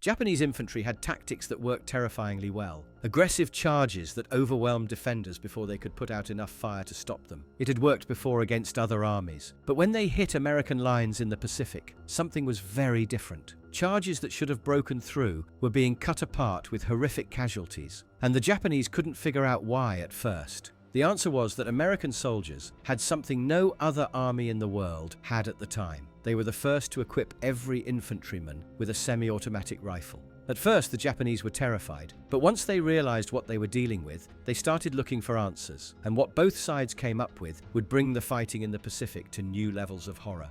Japanese infantry had tactics that worked terrifyingly well. Aggressive charges that overwhelmed defenders before they could put out enough fire to stop them. It had worked before against other armies. But when they hit American lines in the Pacific, something was very different. Charges that should have broken through were being cut apart with horrific casualties. And the Japanese couldn't figure out why at first. The answer was that American soldiers had something no other army in the world had at the time. They were the first to equip every infantryman with a semi-automatic rifle. At first, the Japanese were terrified, but once they realized what they were dealing with, they started looking for answers, and what both sides came up with would bring the fighting in the Pacific to new levels of horror.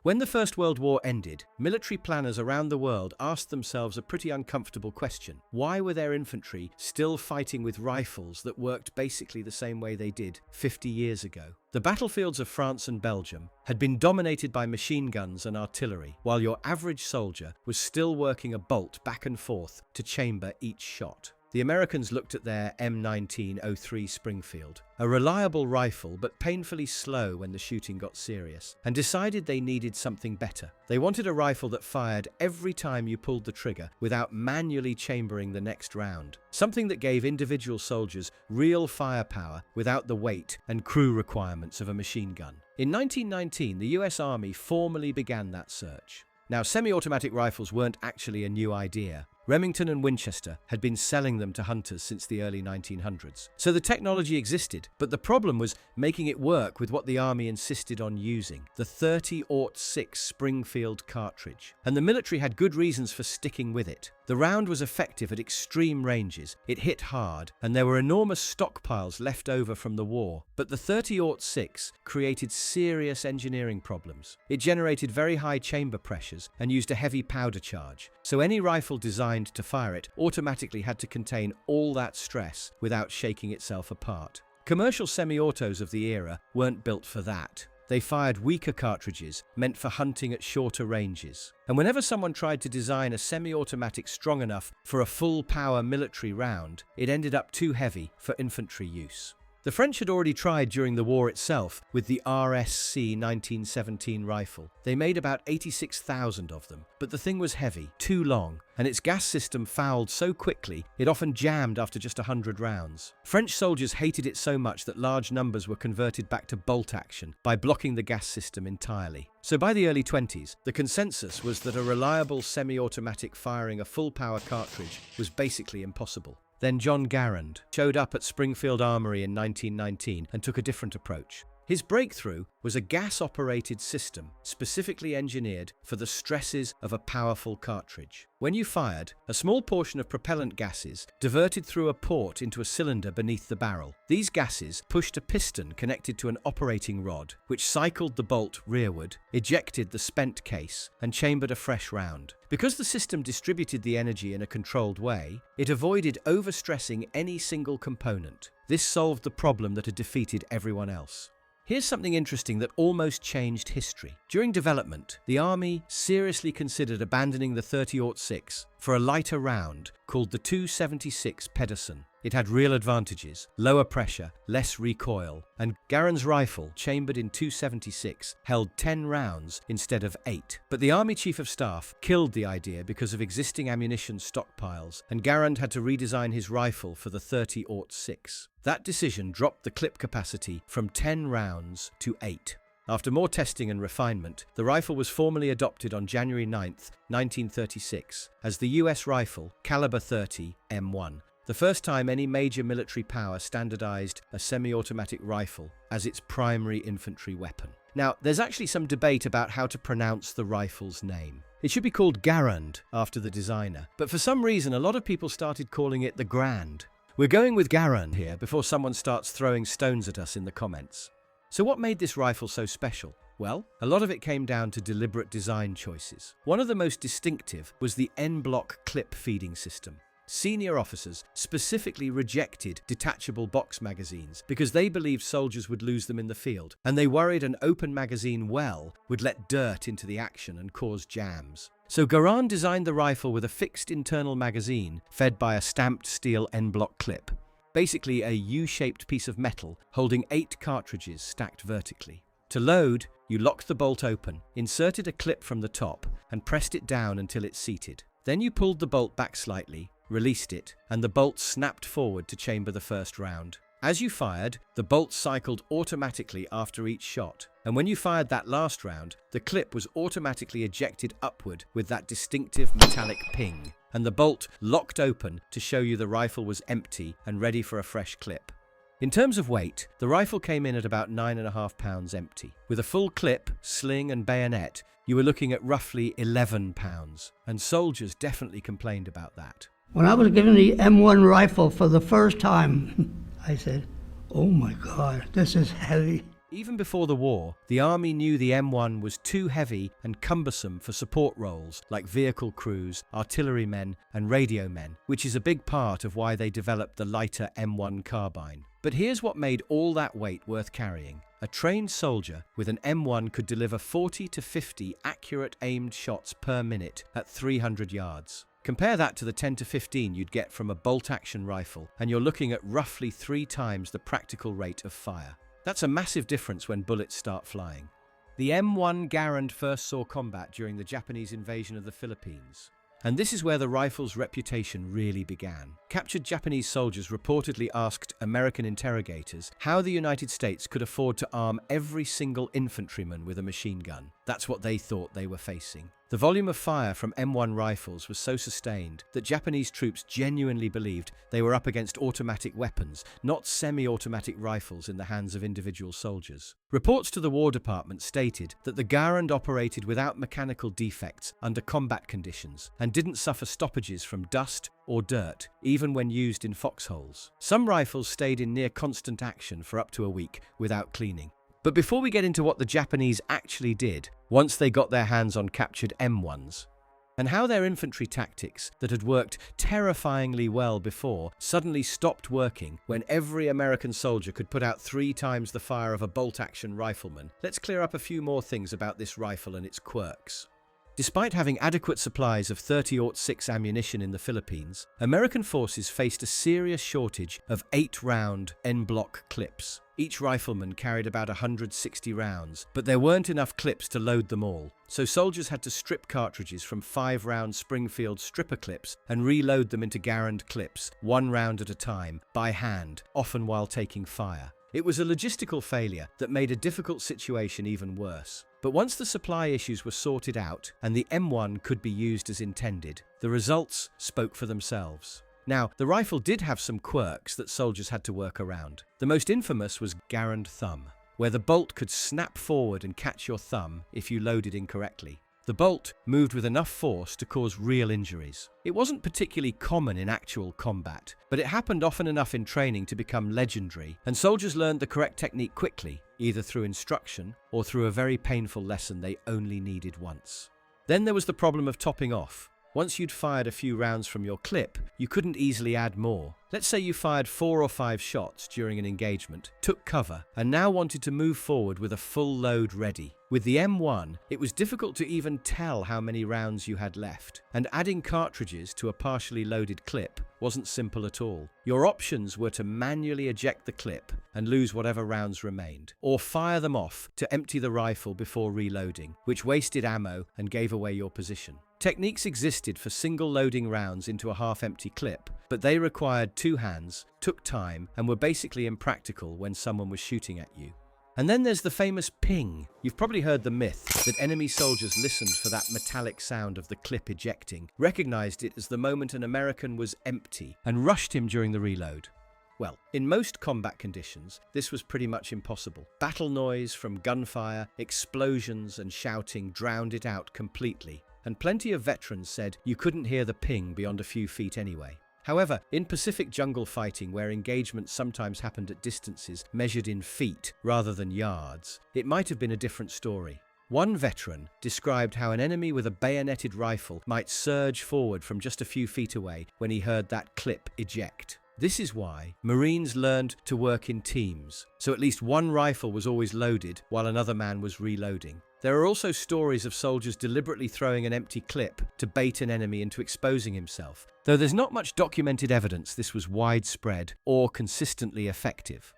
When the First World War ended, military planners around the world asked themselves a pretty uncomfortable question. Why were their infantry still fighting with rifles that worked basically the same way they did 50 years ago? The battlefields of France and Belgium had been dominated by machine guns and artillery, while your average soldier was still working a bolt back and forth to chamber each shot. The Americans looked at their M1903 Springfield, a reliable rifle but painfully slow when the shooting got serious, and decided they needed something better. They wanted a rifle that fired every time you pulled the trigger without manually chambering the next round. Something that gave individual soldiers real firepower without the weight and crew requirements of a machine gun. In 1919, the US Army formally began that search. Now, semi-automatic rifles weren't actually a new idea. Remington and Winchester had been selling them to hunters since the early 1900s. So the technology existed, but the problem was making it work with what the Army insisted on using, the .30-06 Springfield cartridge. And the military had good reasons for sticking with it. The round was effective at extreme ranges, it hit hard, and there were enormous stockpiles left over from the war. But the .30-06 created serious engineering problems. It generated very high chamber pressures and used a heavy powder charge, so any rifle designed to fire it automatically had to contain all that stress without shaking itself apart. Commercial semi-autos of the era weren't built for that. They fired weaker cartridges meant for hunting at shorter ranges. And whenever someone tried to design a semi-automatic strong enough for a full-power military round, it ended up too heavy for infantry use. The French had already tried during the war itself with the RSC 1917 rifle. They made about 86,000 of them, but the thing was heavy, too long, and its gas system fouled so quickly it often jammed after just 100 rounds. French soldiers hated it so much that large numbers were converted back to bolt action by blocking the gas system entirely. So by the early 20s, the consensus was that a reliable semi-automatic firing a full-power cartridge was basically impossible. Then John Garand showed up at Springfield Armory in 1919 and took a different approach. His breakthrough was a gas-operated system specifically engineered for the stresses of a powerful cartridge. When you fired, a small portion of propellant gases diverted through a port into a cylinder beneath the barrel. These gases pushed a piston connected to an operating rod, which cycled the bolt rearward, ejected the spent case, and chambered a fresh round. Because the system distributed the energy in a controlled way, it avoided overstressing any single component. This solved the problem that had defeated everyone else. Here's something interesting that almost changed history. During development, the Army seriously considered abandoning the .30-06 for a lighter round called the .276 Pedersen. It had real advantages: lower pressure, less recoil, and Garand's rifle, chambered in .276, held 10 rounds instead of 8. But the Army Chief of Staff killed the idea because of existing ammunition stockpiles, and Garand had to redesign his rifle for the .30-06. That decision dropped the clip capacity from 10 rounds to 8. After more testing and refinement, the rifle was formally adopted on January 9, 1936, as the US rifle Caliber 30 M1. The first time any major military power standardized a semi-automatic rifle as its primary infantry weapon. Now, there's actually some debate about how to pronounce the rifle's name. It should be called Garand after the designer, but for some reason a lot of people started calling it the Grand. We're going with Garand here before someone starts throwing stones at us in the comments. So what made this rifle so special? Well, a lot of it came down to deliberate design choices. One of the most distinctive was the N-block clip feeding system. Senior officers specifically rejected detachable box magazines because they believed soldiers would lose them in the field, and they worried an open magazine well would let dirt into the action and cause jams. So Garand designed the rifle with a fixed internal magazine fed by a stamped steel N-block clip. Basically a U-shaped piece of metal holding 8 cartridges stacked vertically. To load, you locked the bolt open, inserted a clip from the top, and pressed it down until it seated. Then you pulled the bolt back slightly, released it, and the bolt snapped forward to chamber the first round. As you fired, the bolt cycled automatically after each shot, and when you fired that last round, the clip was automatically ejected upward with that distinctive metallic ping, and the bolt locked open to show you the rifle was empty and ready for a fresh clip. In terms of weight, the rifle came in at about 9.5 pounds empty. With a full clip, sling and bayonet, you were looking at roughly 11 pounds, and soldiers definitely complained about that. When I was given the M1 rifle for the first time, I said, "Oh my God, this is heavy." Even before the war, the Army knew the M1 was too heavy and cumbersome for support roles like vehicle crews, artillerymen, and radio men, which is a big part of why they developed the lighter M1 carbine. But here's what made all that weight worth carrying. A trained soldier with an M1 could deliver 40 to 50 accurate aimed shots per minute at 300 yards. Compare that to the 10 to 15 you'd get from a bolt-action rifle, and you're looking at roughly 3 times the practical rate of fire. That's a massive difference when bullets start flying. The M1 Garand first saw combat during the Japanese invasion of the Philippines. And this is where the rifle's reputation really began. Captured Japanese soldiers reportedly asked American interrogators how the United States could afford to arm every single infantryman with a machine gun. That's what they thought they were facing. The volume of fire from M1 rifles was so sustained that Japanese troops genuinely believed they were up against automatic weapons, not semi-automatic rifles in the hands of individual soldiers. Reports to the War Department stated that the Garand operated without mechanical defects under combat conditions and didn't suffer stoppages from dust or dirt, even when used in foxholes. Some rifles stayed in near constant action for up to a week without cleaning. But before we get into what the Japanese actually did once they got their hands on captured M1s, and how their infantry tactics that had worked terrifyingly well before suddenly stopped working when every American soldier could put out 3 times the fire of a bolt-action rifleman, let's clear up a few more things about this rifle and its quirks. Despite having adequate supplies of .30-06 ammunition in the Philippines, American forces faced a serious shortage of 8-round en-bloc clips. Each rifleman carried about 160 rounds, but there weren't enough clips to load them all, so soldiers had to strip cartridges from 5-round Springfield stripper clips and reload them into Garand clips, 1 round at a time, by hand, often while taking fire. It was a logistical failure that made a difficult situation even worse. But once the supply issues were sorted out and the M1 could be used as intended, the results spoke for themselves. Now, the rifle did have some quirks that soldiers had to work around. The most infamous was Garand thumb, where the bolt could snap forward and catch your thumb if you loaded incorrectly. The bolt moved with enough force to cause real injuries. It wasn't particularly common in actual combat, but it happened often enough in training to become legendary, and soldiers learned the correct technique quickly, either through instruction or through a very painful lesson they only needed once. Then there was the problem of topping off. Once you'd fired a few rounds from your clip, you couldn't easily add more. Let's say you fired 4 or 5 shots during an engagement, took cover, and now wanted to move forward with a full load ready. With the M1, it was difficult to even tell how many rounds you had left, and adding cartridges to a partially loaded clip wasn't simple at all. Your options were to manually eject the clip and lose whatever rounds remained, or fire them off to empty the rifle before reloading, which wasted ammo and gave away your position. Techniques existed for single loading rounds into a half-empty clip, but they required 2 hands, took time, and were basically impractical when someone was shooting at you. And then there's the famous ping. You've probably heard the myth that enemy soldiers listened for that metallic sound of the clip ejecting, recognized it as the moment an American was empty, and rushed him during the reload. Well, in most combat conditions, this was pretty much impossible. Battle noise from gunfire, explosions, and shouting drowned it out completely, and plenty of veterans said you couldn't hear the ping beyond a few feet anyway. However, in Pacific jungle fighting, where engagements sometimes happened at distances measured in feet rather than yards, it might have been a different story. One veteran described how an enemy with a bayoneted rifle might surge forward from just a few feet away when he heard that clip eject. This is why Marines learned to work in teams, so at least one rifle was always loaded while another man was reloading. There are also stories of soldiers deliberately throwing an empty clip to bait an enemy into exposing himself, though there's not much documented evidence this was widespread or consistently effective.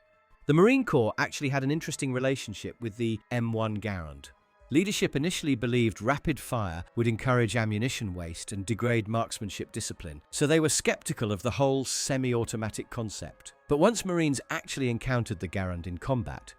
The Marine Corps actually had an interesting relationship with the M1 Garand. Leadership initially believed rapid fire would encourage ammunition waste and degrade marksmanship discipline, so they were skeptical of the whole semi-automatic concept. But once Marines actually encountered the Garand in combat,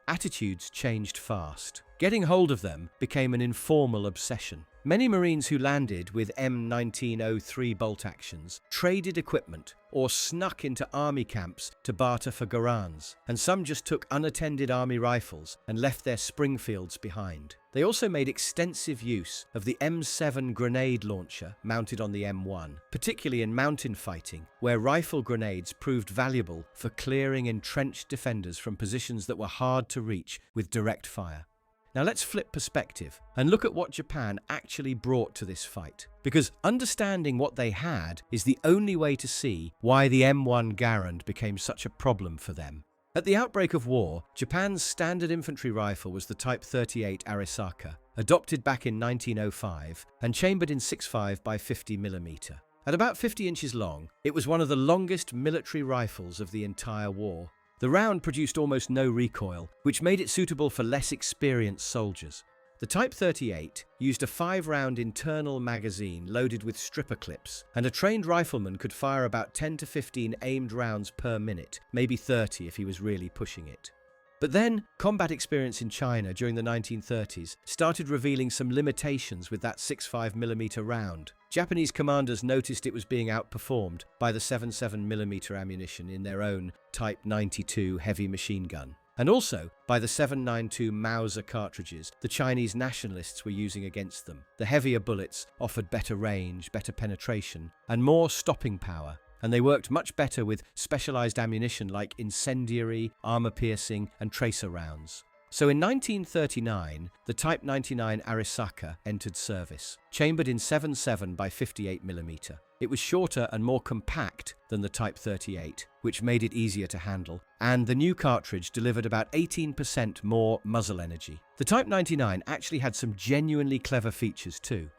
attitudes changed fast. Getting hold of them became an informal obsession. Many Marines who landed with M1903 bolt actions traded equipment or snuck into army camps to barter for Garands, and some just took unattended army rifles and left their Springfields behind. They also made extensive use of the M7 grenade launcher mounted on the M1, particularly in mountain fighting, where rifle grenades proved valuable for clearing entrenched defenders from positions that were hard to reach with direct fire. Now let's flip perspective and look at what Japan actually brought to this fight, because understanding what they had is the only way to see why the M1 Garand became such a problem for them. At the outbreak of war, Japan's standard infantry rifle was the Type 38 Arisaka, adopted back in 1905 and chambered in 6.5 by 50 mm. At about 50 inches long, it was one of the longest military rifles of the entire war. The round produced almost no recoil, which made it suitable for less experienced soldiers. The Type 38 used a 5-round internal magazine loaded with stripper clips, and a trained rifleman could fire about 10 to 15 aimed rounds per minute, maybe 30 if he was really pushing it. But then, combat experience in China during the 1930s started revealing some limitations with that 6.5mm round. Japanese commanders noticed it was being outperformed by the 7.7mm ammunition in their own Type 92 heavy machine gun, and also by the 7.92 Mauser cartridges the Chinese nationalists were using against them. The heavier bullets offered better range, better penetration, and more stopping power, and they worked much better with specialized ammunition like incendiary, armor-piercing, and tracer rounds. So in 1939, the Type 99 Arisaka entered service, chambered in 7.7 by 58mm. It was shorter and more compact than the Type 38, which made it easier to handle, and the new cartridge delivered about 18% more muzzle energy. The Type 99 actually had some genuinely clever features too.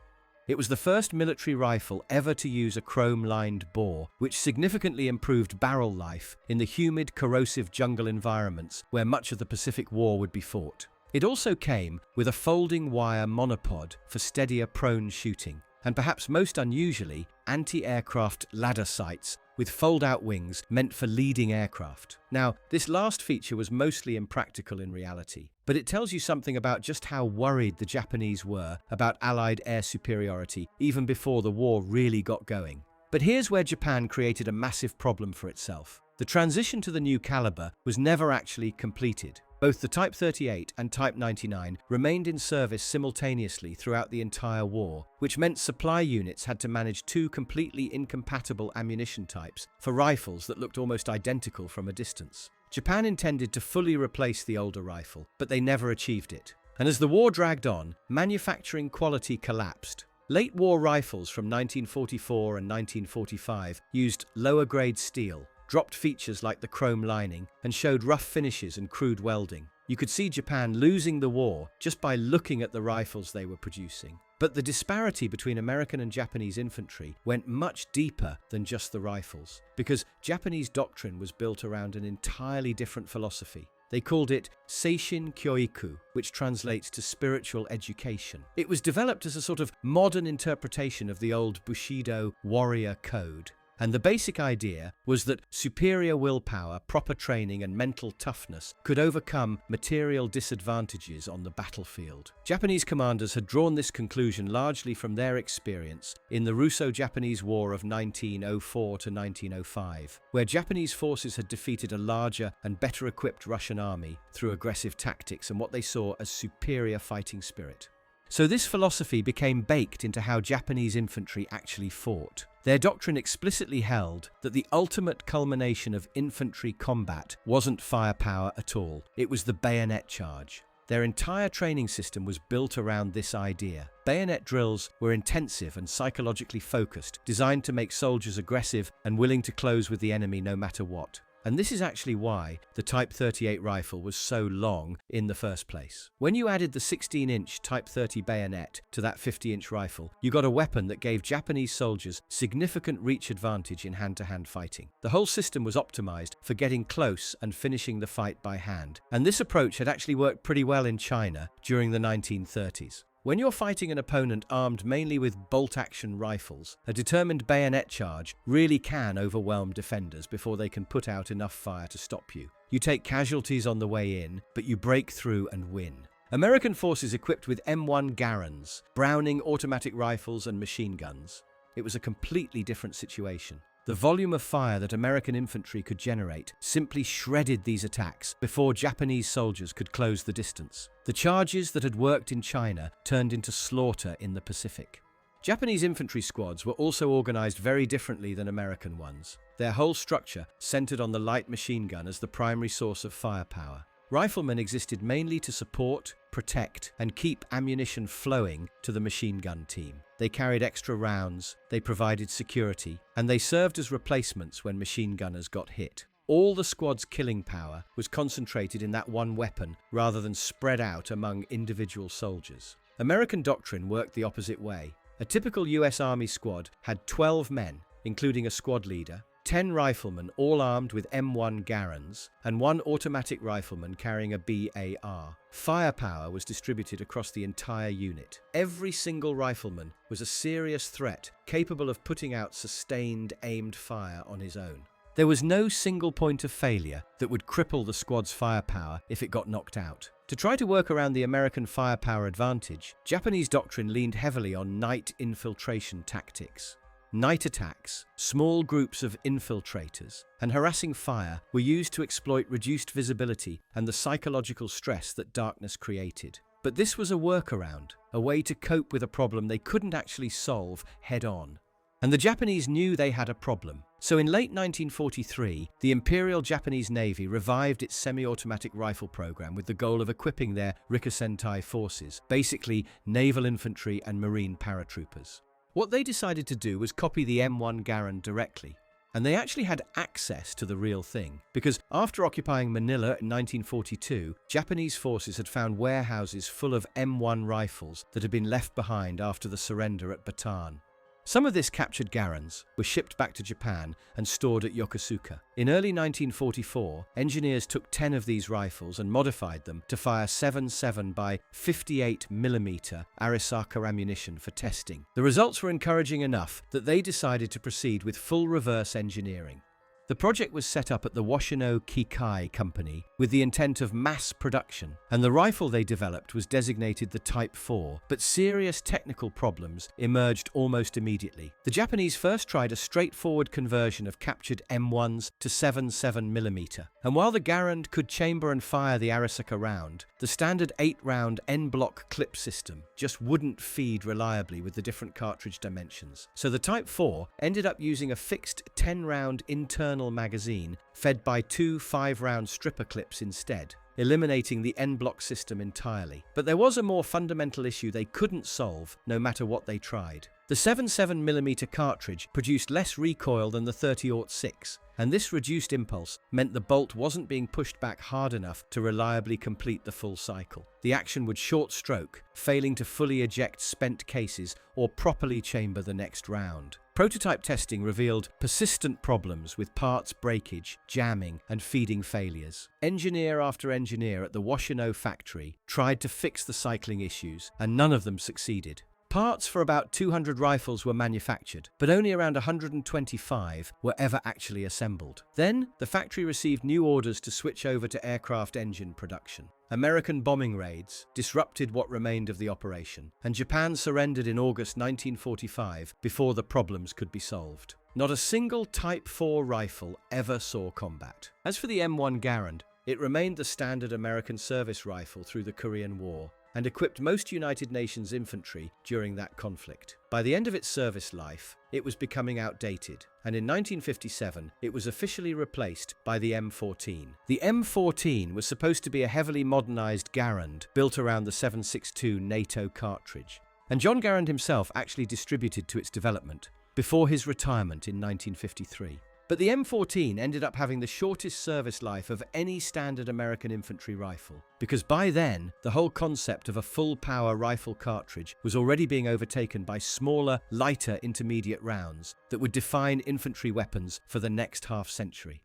It was the first military rifle ever to use a chrome-lined bore, which significantly improved barrel life in the humid, corrosive jungle environments where much of the Pacific War would be fought. It also came with a folding wire monopod for steadier prone shooting, and perhaps most unusually, anti-aircraft ladder sights with fold-out wings meant for leading aircraft. Now, this last feature was mostly impractical in reality, but it tells you something about just how worried the Japanese were about Allied air superiority even before the war really got going. But here's where Japan created a massive problem for itself. The transition to the new caliber was never actually completed. Both the Type 38 and Type 99 remained in service simultaneously throughout the entire war, which meant supply units had to manage two completely incompatible ammunition types for rifles that looked almost identical from a distance. Japan intended to fully replace the older rifle, but they never achieved it. And as the war dragged on, manufacturing quality collapsed. Late war rifles from 1944 and 1945 used lower-grade steel, dropped features like the chrome lining, and showed rough finishes and crude welding. You could see Japan losing the war just by looking at the rifles they were producing. But the disparity between American and Japanese infantry went much deeper than just the rifles, because Japanese doctrine was built around an entirely different philosophy. They called it Seishin Kyoiku, which translates to spiritual education. It was developed as a sort of modern interpretation of the old Bushido warrior code. And the basic idea was that superior willpower, proper training, and mental toughness could overcome material disadvantages on the battlefield. Japanese commanders had drawn this conclusion largely from their experience in the Russo-Japanese War of 1904 to 1905, where Japanese forces had defeated a larger and better equipped Russian army through aggressive tactics and what they saw as superior fighting spirit. So this philosophy became baked into how Japanese infantry actually fought. Their doctrine explicitly held that the ultimate culmination of infantry combat wasn't firepower at all, it was the bayonet charge. Their entire training system was built around this idea. Bayonet drills were intensive and psychologically focused, designed to make soldiers aggressive and willing to close with the enemy no matter what. And this is actually why the Type 38 rifle was so long in the first place. When you added the 16-inch Type 30 bayonet to that 50-inch rifle, you got a weapon that gave Japanese soldiers significant reach advantage in hand-to-hand fighting. The whole system was optimized for getting close and finishing the fight by hand. And this approach had actually worked pretty well in China during the 1930s. When you're fighting an opponent armed mainly with bolt-action rifles, a determined bayonet charge really can overwhelm defenders before they can put out enough fire to stop you. You take casualties on the way in, but you break through and win. American forces equipped with M1 Garands, Browning automatic rifles and machine guns. It was a completely different situation. The volume of fire that American infantry could generate simply shredded these attacks before Japanese soldiers could close the distance. The charges that had worked in China turned into slaughter in the Pacific. Japanese infantry squads were also organized very differently than American ones. Their whole structure centered on the light machine gun as the primary source of firepower. Riflemen existed mainly to support, protect, and keep ammunition flowing to the machine gun team. They carried extra rounds, they provided security, and they served as replacements when machine gunners got hit. All the squad's killing power was concentrated in that one weapon rather than spread out among individual soldiers. American doctrine worked the opposite way. A typical US Army squad had 12 men, including a squad leader, 10 riflemen all armed with M1 Garands, and 1 automatic rifleman carrying a BAR. Firepower was distributed across the entire unit. Every single rifleman was a serious threat, capable of putting out sustained, aimed fire on his own. There was no single point of failure that would cripple the squad's firepower if it got knocked out. To try to work around the American firepower advantage, Japanese doctrine leaned heavily on night infiltration tactics. Night attacks, small groups of infiltrators, and harassing fire were used to exploit reduced visibility and the psychological stress that darkness created. But this was a workaround, a way to cope with a problem they couldn't actually solve head-on. And the Japanese knew they had a problem. So in late 1943, the Imperial Japanese Navy revived its semi-automatic rifle program with the goal of equipping their Rikusentai forces, basically naval infantry and marine paratroopers. What they decided to do was copy the M1 Garand directly. And they actually had access to the real thing, because after occupying Manila in 1942, Japanese forces had found warehouses full of M1 rifles that had been left behind after the surrender at Bataan. Some of this captured Garands were shipped back to Japan and stored at Yokosuka. In early 1944, engineers took 10 of these rifles and modified them to fire 7.7 by 58mm Arisaka ammunition for testing. The results were encouraging enough that they decided to proceed with full reverse engineering. The project was set up at the Washino Kikai Company with the intent of mass production, and the rifle they developed was designated the Type 4, but serious technical problems emerged almost immediately. The Japanese first tried a straightforward conversion of captured M1s to 7.7mm, and while the Garand could chamber and fire the Arisaka round, the standard 8-round N-block clip system just wouldn't feed reliably with the different cartridge dimensions. So the Type 4 ended up using a fixed 10-round internal magazine fed by 2 5-round stripper clips instead, eliminating the N-block system entirely. But there was a more fundamental issue they couldn't solve no matter what they tried. The 7.7mm cartridge produced less recoil than the 30-06, and this reduced impulse meant the bolt wasn't being pushed back hard enough to reliably complete the full cycle. The action would short stroke, failing to fully eject spent cases or properly chamber the next round. Prototype testing revealed persistent problems with parts breakage, jamming, and feeding failures. Engineer after engineer at the Washino factory tried to fix the cycling issues, and none of them succeeded. Parts for about 200 rifles were manufactured, but only around 125 were ever actually assembled. Then, the factory received new orders to switch over to aircraft engine production. American bombing raids disrupted what remained of the operation, and Japan surrendered in August 1945 before the problems could be solved. Not a single Type 4 rifle ever saw combat. As for the M1 Garand, it remained the standard American service rifle through the Korean War, and equipped most United Nations infantry during that conflict. By the end of its service life, it was becoming outdated, and in 1957, it was officially replaced by the M14. The M14 was supposed to be a heavily modernized Garand built around the 7.62 NATO cartridge, and John Garand himself actually distributed to its development before his retirement in 1953. But the M14 ended up having the shortest service life of any standard American infantry rifle, because by then, the whole concept of a full-power rifle cartridge was already being overtaken by smaller, lighter intermediate rounds that would define infantry weapons for the next half-century.